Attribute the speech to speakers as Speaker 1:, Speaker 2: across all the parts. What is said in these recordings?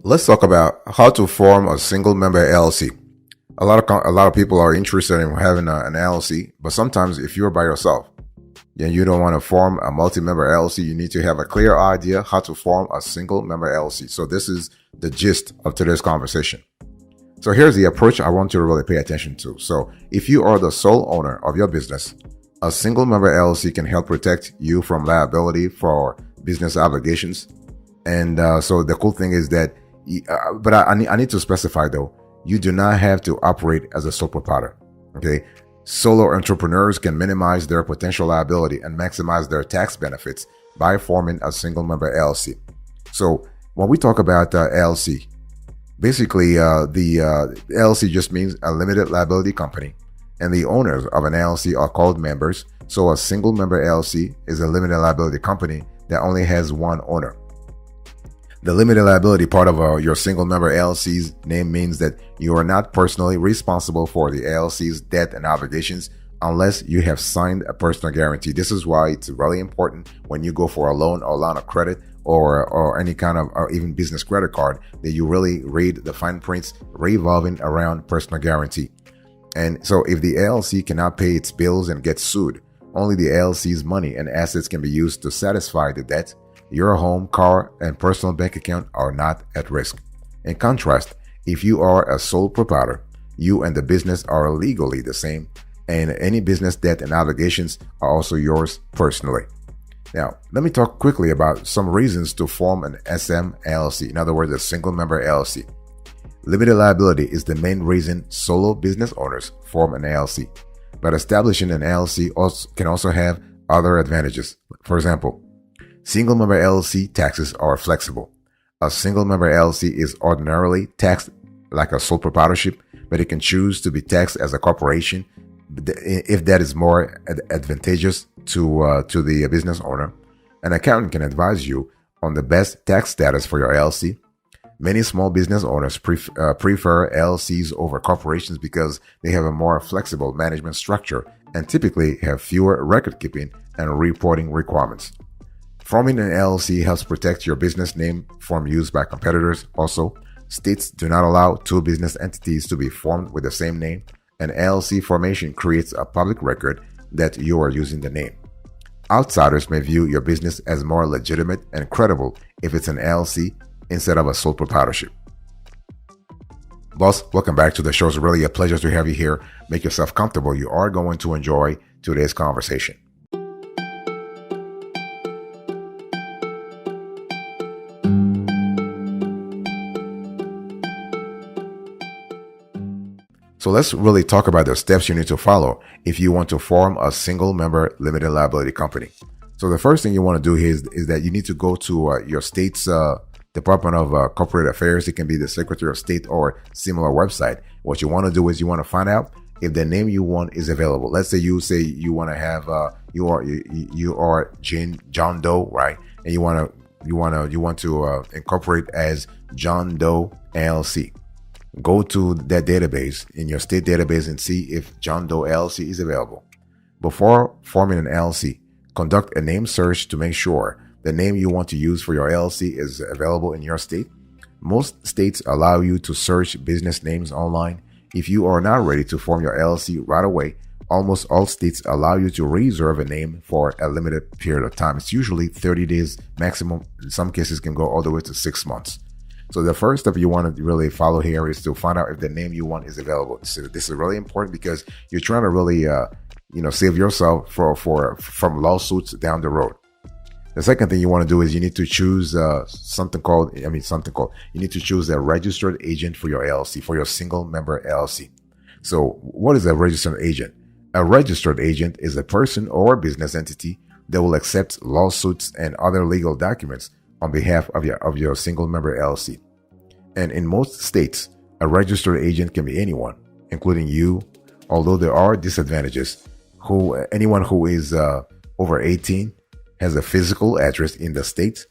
Speaker 1: Let's talk about how to form a single member LLC. A lot of people are interested in having an LLC, but sometimes if you're by yourself and you don't want to form a multi-member LLC, you need to have a clear idea how to form a single member LLC. So this is the gist of today's conversation. So here's the approach I want you to really pay attention to. So if you are the sole owner of your business, a single member LLC can help protect you from liability for business obligations. And so the cool thing is that but I need to specify though, you do not have to operate as a sole proprietor. Okay. Solo entrepreneurs can minimize their potential liability and maximize their tax benefits by forming a single member LLC. So when we talk about LLC, basically the LLC just means a limited liability company, and the owners of an LLC are called members. So a single member LLC is a limited liability company that only has one owner. The limited liability part of your single member LLC's name means that you are not personally responsible for the LLC's debt and obligations unless you have signed a personal guarantee. This is why it's really important when you go for a loan or line of credit or any kind of or even business credit card that you really read the fine prints revolving around personal guarantee. And so if the LLC cannot pay its bills and gets sued, only the LLC's money and assets can be used to satisfy the debt. Your home, car, and personal bank account are not at risk. In contrast, if you are a sole proprietor, you and the business are legally the same, and any business debt and obligations are also yours personally. Now, let me talk quickly about some reasons to form an SMLLC, in other words, a single member LLC. Limited liability is the main reason solo business owners form an LLC, but establishing an LLC can also have other advantages. For example, single member LLC taxes are flexible. A single member LLC is ordinarily taxed like a sole proprietorship, but it can choose to be taxed as a corporation if that is more advantageous to the business owner. An accountant can advise you on the best tax status for your LLC. Many small business owners prefer LLCs over corporations because they have a more flexible management structure and typically have fewer record keeping and reporting requirements. Forming an LLC helps protect your business name from use by competitors. Also, states do not allow two business entities to be formed with the same name. An LLC formation creates a public record that you are using the name. Outsiders may view your business as more legitimate and credible if it's an LLC instead of a sole proprietorship. Boss, welcome back to the show. It's really a pleasure to have you here. Make yourself comfortable. You are going to enjoy today's conversation. So let's really talk about the steps you need to follow if you want to form a single member limited liability company. So the first thing you want to do is that you need to go to your state's Department of Corporate Affairs. It can be the Secretary of State or similar website. What you want to do is you want to find out if the name you want is available. Let's say you want to have you are John Doe, right? And you want to incorporate as John Doe LLC. Go to that database in your state database and see if John Doe LLC is available. Before forming an LLC, conduct a name search to make sure the name you want to use for your LLC is available in your state. Most states allow you to search business names online. If you are not ready to form your LLC right away, almost all states allow you to reserve a name for a limited period of time. It's usually 30 days maximum. In some cases can go all the way to 6 months. So the first step you want to really follow here is to find out if the name you want is available. So this is really important because you're trying to really, save yourself from lawsuits down the road. The second thing you want to do is you need to choose you need to choose a registered agent for your LLC, for your single member LLC. So what is a registered agent? A registered agent is a person or business entity that will accept lawsuits and other legal documents on behalf of your single member LLC. And in most states, a registered agent can be anyone, including you, although there are disadvantages. Anyone who is over 18 has a physical address in the state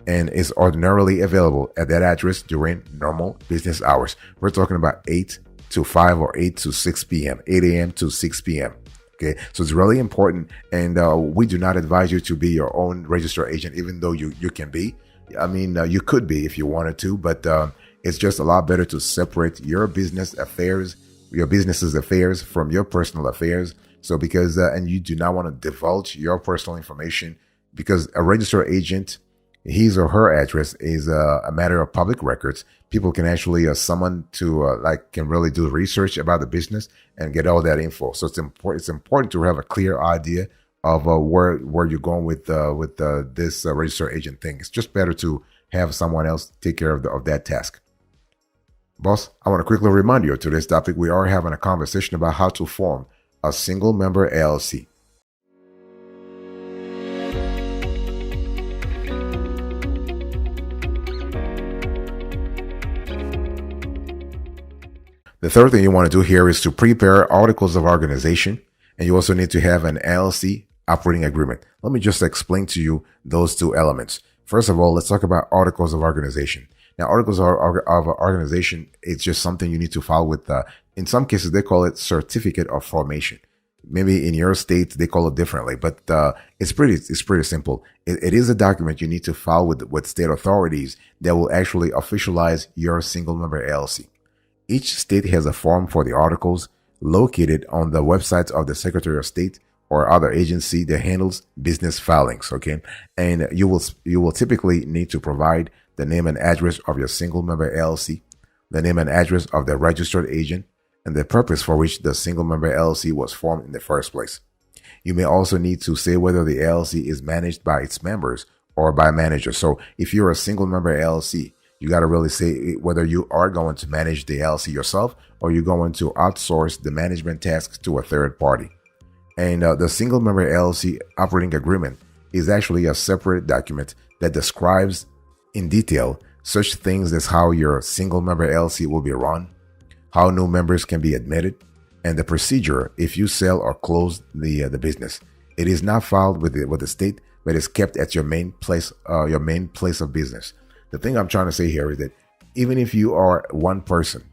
Speaker 1: and is ordinarily available at that address during normal business hours. We're talking about 8 to 5 or 8 to 6 p.m., 8 a.m. to 6 p.m. Okay, so it's really important, and we do not advise you to be your own registered agent, even though you can be. I mean, you could be if you wanted to, but It's just a lot better to separate your business's affairs from your personal affairs. So because, and you do not want to divulge your personal information, because a registered agent, his or her address is a matter of public records. People can actually someone to can really do research about the business and get all that info. So it's important to have a clear idea of where you're going with this registered agent thing. It's just better to have someone else take care of that task. Boss, I want to quickly remind you of today's topic. We are having a conversation about how to form a single member LLC. The third thing you want to do here is to prepare articles of organization, and you also need to have an LLC operating agreement. Let me just explain to you those two elements. First of all, let's talk about articles of organization. Now, articles of organization, it's just something you need to file with, in some cases, they call it certificate of formation. Maybe in your state, they call it differently, but it's pretty simple. It is a document you need to file with state authorities that will actually officialize your single member LLC. Each state has a form for the articles located on the websites of the Secretary of State or other agency that handles business filings. Okay. And you will typically need to provide the name and address of your single member LLC, the name and address of the registered agent, and the purpose for which the single member LLC was formed in the first place. You may also need to say whether the LLC is managed by its members or by managers. So if you're a single member LLC, you got to really say whether you are going to manage the LLC yourself or you're going to outsource the management tasks to a third party. And the single member LLC operating agreement is actually a separate document that describes in detail such things as how your single member LLC will be run, how new members can be admitted, and the procedure if you sell or close the business. It is not filed with the state, but is kept at your main place of business. The thing I'm trying to say here is that even if you are one person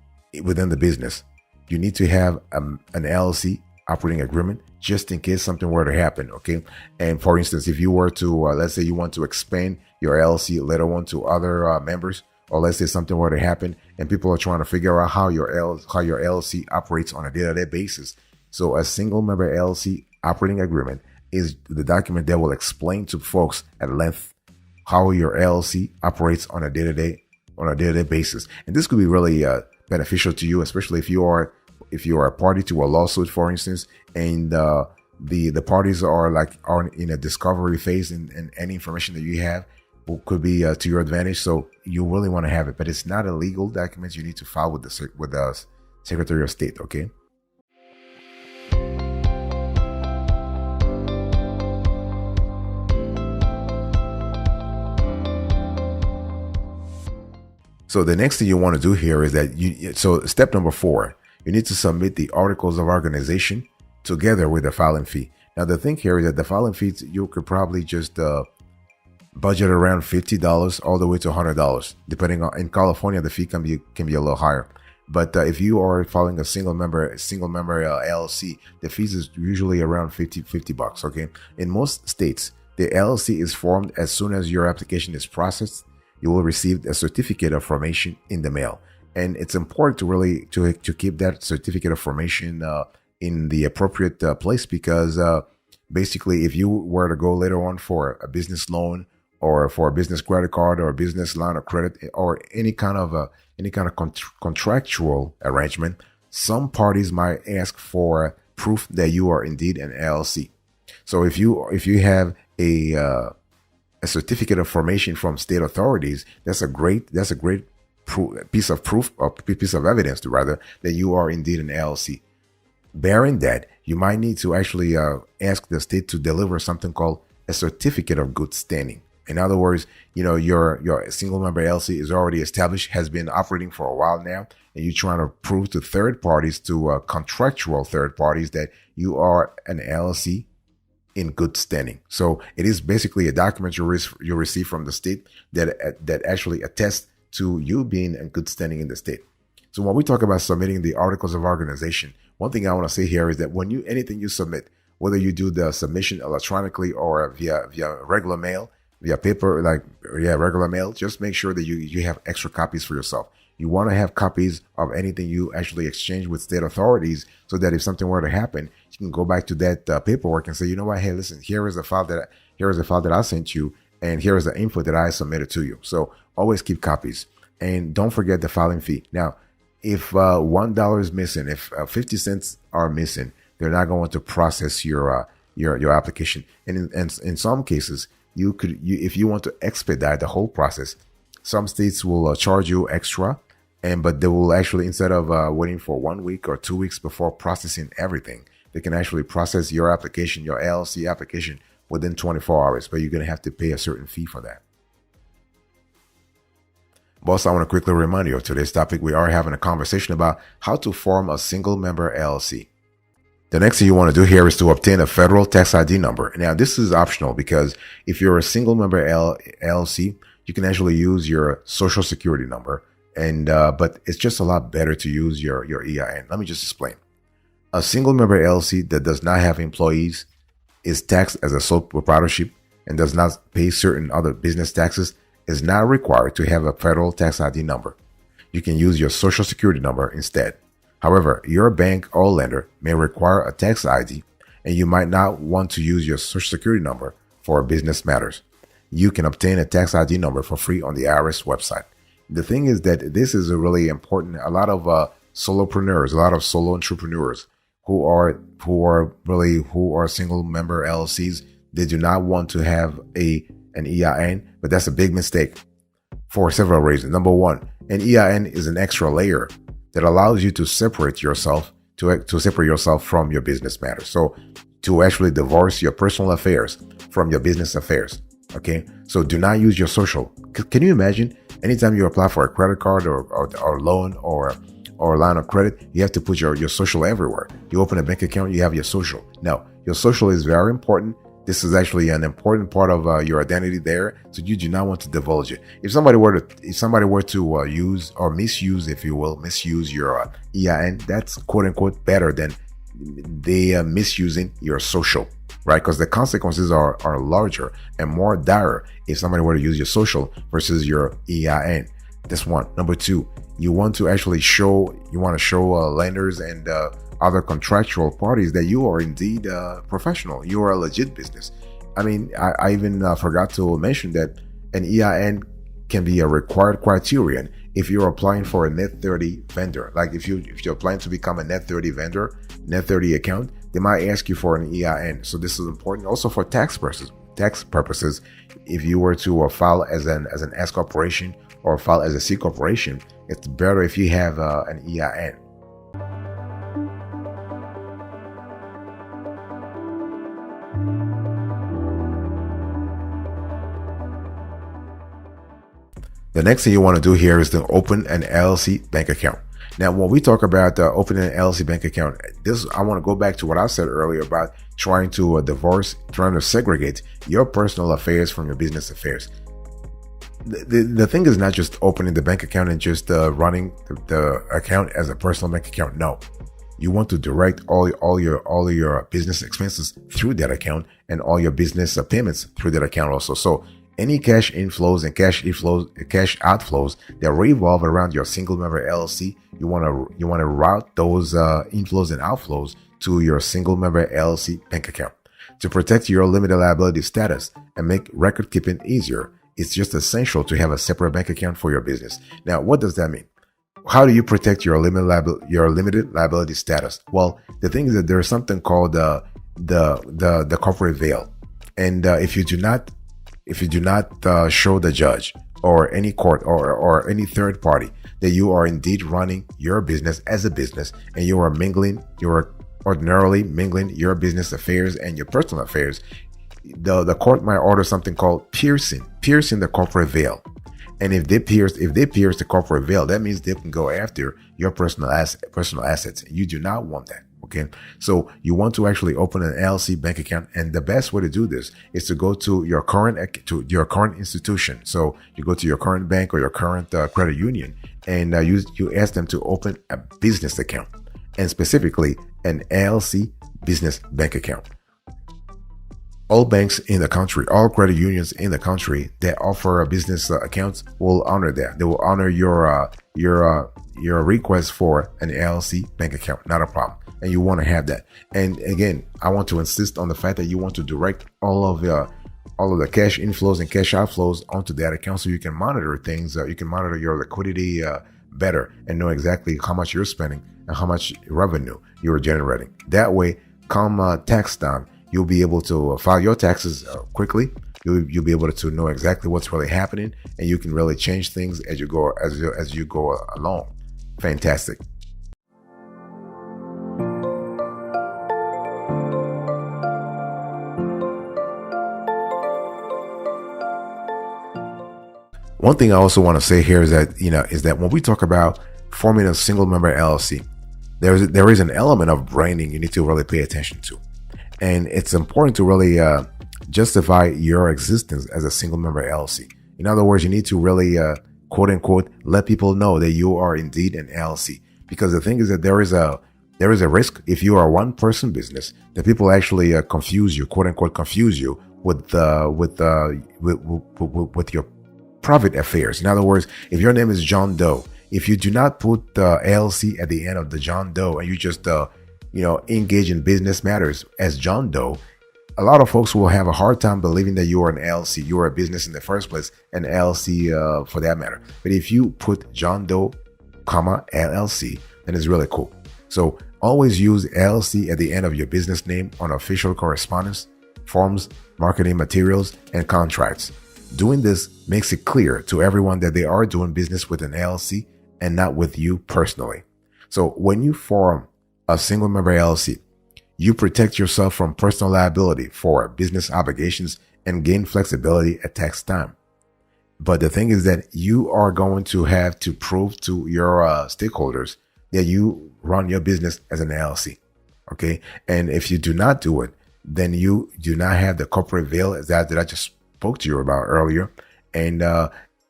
Speaker 1: within the business, you need to have an LLC operating agreement just in case something were to happen. Okay. And for instance, if you were to, let's say you want to expand your LLC later on to other members, or let's say something were to happen and people are trying to figure out how your LLC operates on a day-to-day basis. So a single member LLC operating agreement is the document that will explain to folks at length how your LLC operates on a day-to-day basis. And this could be really beneficial to you, especially if you are a party to a lawsuit, for instance, and the parties are in a discovery phase, and any information that you have could be to your advantage. So you really want to have it, but it's not a legal document. You need to file with the Secretary of State. Okay. So the next thing you want to do here is that so step number 4, you need to submit the articles of organization together with the filing fee. Now the thing here is that the filing fees, you could probably just budget around $50 all the way to $100, depending on, in California, the fee can be a little higher. But if you are filing a single member LLC, the fees is usually around $50. Okay. In most states, the LLC is formed as soon as your application is processed. You will receive a certificate of formation in the mail. And it's important to keep that certificate of formation in the appropriate place, because basically if you were to go later on for a business loan or for a business credit card or a business line of credit or any kind of contractual arrangement, some parties might ask for proof that you are indeed an LLC. So if you have a certificate of formation from state authorities, that's a great piece of proof, or piece of evidence that you are indeed an LLC. Bearing that, you might need to actually ask the state to deliver something called a certificate of good standing. In other words, your single member LLC is already established, has been operating for a while now, and you're trying to prove to third parties, to contractual third parties, that you are an LLC in good standing. So it is basically a document you receive from the state that actually attests to you being in good standing in the state. So when we talk about submitting the articles of organization, one thing I want to say here is that when anything you submit, whether you do the submission electronically or via regular mail, via paper, regular mail, just make sure that you have extra copies for yourself. You want to have copies of anything you actually exchange with state authorities, so that if something were to happen, you can go back to that paperwork and say, you know what, hey, listen, here is the file that I sent you, and here is the info that I submitted to you. So always keep copies, and don't forget the filing fee. Now, if $1 is missing, if 50 cents are missing, they're not going to process your application. And in some cases, if you want to expedite the whole process, some states will charge you extra, but they will actually, instead of waiting for 1 week or 2 weeks before processing everything, they can actually process your application, your LLC application, within 24 hours. But you're going to have to pay a certain fee for that. Boss, I want to quickly remind you of today's topic. We are having a conversation about how to form a single member LLC. The next thing you want to do here is to obtain a federal tax ID number. Now, this is optional because if you're a single member LLC, you can actually use your social security number, but it's just a lot better to use your EIN. Let me just explain. A single member LLC that does not have employees, is taxed as a sole proprietorship, and does not pay certain other business taxes is not required to have a federal tax ID number. You can use your social security number instead. However, your bank or lender may require a tax ID, and you might not want to use your social security number for business matters. You can obtain a tax ID number for free on the IRS website. The thing is that this is a really important. A lot of solopreneurs, a lot of solo entrepreneurs who are single member LLCs, they do not want to have an EIN, but that's a big mistake for several reasons. Number one, an EIN is an extra layer that allows you to separate yourself from your business matters. So to actually divorce your personal affairs from your business affairs. Okay, so do not use your social. Can you imagine anytime you apply for a credit card or loan or line of credit, you have to put your social everywhere. You open a bank account, you have your social. Now, your social is very important. This is actually an important part of your identity there, so you do not want to divulge it. If somebody were to use or misuse, if you will, misuse your EIN, that's quote unquote better than they misusing your social, right? Because the consequences are larger and more dire if somebody were to use your social versus your EIN. That's one. Number two, you want to show lenders and other contractual parties that you are indeed professional. You are a legit business. I mean, I even forgot to mention that an EIN can be a required criterion if you're applying for a net 30 vendor. Like if you're applying to become a net 30 vendor, net 30 account, they might ask you for an EIN. So this is important also for tax purposes. If you were to file as an S corporation or file as a C corporation, it's better if you have an EIN. The next thing you want to do here is to open an LLC bank account. Now, when we talk about opening an LLC bank account, I want to go back to what I said earlier about trying to trying to segregate your personal affairs from your business affairs. The thing is not just opening the bank account and just running the account as a personal bank account. No, you want to direct all your business expenses through that account and all your business payments through that account also. So any cash inflows and cash outflows that revolve around your single member LLC, you want to route those inflows and outflows to your single member LLC bank account. To protect your limited liability status and make record keeping easier, it's just essential to have a separate bank account for your business. Now, what does that mean? How do you protect your limited liability status? Well, the thing is that there's something called the corporate veil, and if you do not show the judge or any court or any third party that you are indeed running your business as a business and you are ordinarily mingling your business affairs and your personal affairs, the court might order something called piercing the corporate veil. And if they pierce the corporate veil, that means they can go after your personal assets. You do not want that. Okay, so you want to actually open an LLC bank account, and the best way to do this is to go to your current institution. So you go to your current bank or your current credit union, and you ask them to open a business account, and specifically an LLC business bank account. All banks in the country, all credit unions in the country that offer business accounts will honor that. They will honor your your request for an LLC bank account, not a problem. And you want to have that. And again, I want to insist on the fact that you want to direct all of the cash inflows and cash outflows onto that account, so you can monitor things. You can monitor your liquidity better and know exactly how much you're spending and how much revenue you're generating. That way, come tax time, you'll be able to file your taxes quickly. You'll be able to know exactly what's really happening, and you can really change things as you go along. Fantastic. One thing I also want to say here is that when we talk about forming a single member LLC, there is an element of branding you need to really pay attention to, and it's important to really justify your existence as a single member LLC. In other words, you need to really quote unquote let people know that you are indeed an LLC, because the thing is that there is a risk if you are a one person business that people actually confuse you, quote unquote confuse you with your private affairs. In other words, if your name is John Doe, if you do not put the LLC at the end of the John Doe, and you just engage in business matters as John Doe, a lot of folks will have a hard time believing that you are an LLC. You are a business in the first place, an LLC for that matter. But if you put John Doe, LLC, then it's really cool. So always use LLC at the end of your business name on official correspondence, forms, marketing materials, and contracts. Doing this makes it clear to everyone that they are doing business with an LLC and not with you personally. So when you form a single member LLC, you protect yourself from personal liability for business obligations and gain flexibility at tax time. But the thing is that you are going to have to prove to your stakeholders that you run your business as an LLC. Okay. And if you do not do it, then you do not have the corporate veil that I just spoke to you about earlier. And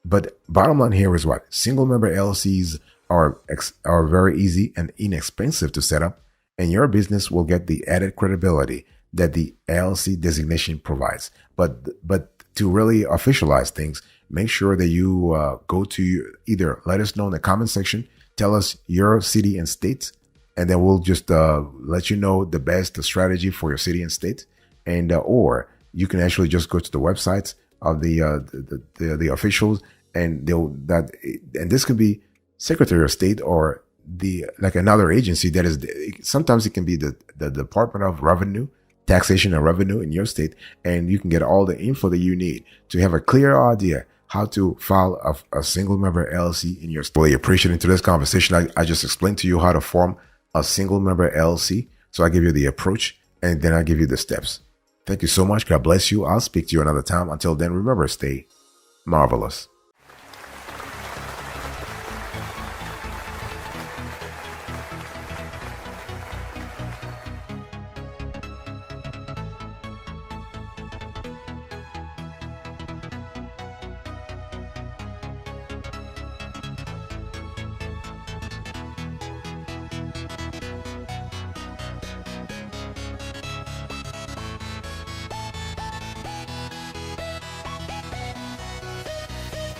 Speaker 1: but bottom line here is what? Single member LLCs are very easy and inexpensive to set up, and your business will get the added credibility that the LLC designation provides. But to really officialize things, make sure that you go to either let us know in the comment section, tell us your city and state, and then we'll just let you know the best strategy for your city and state. And or you can actually just go to the websites of the officials, and and this could be Secretary of State or like another agency that is, sometimes it can be the Department of Revenue, Taxation and Revenue in your state, and you can get all the info that you need to have a clear idea how to file a single member LLC in your state. Really appreciating today's conversation. I just explained to you how to form a single member LLC. So I give you the approach, and then I give you the steps. Thank you so much. God bless you. I'll speak to you another time. Until then, remember, stay marvelous.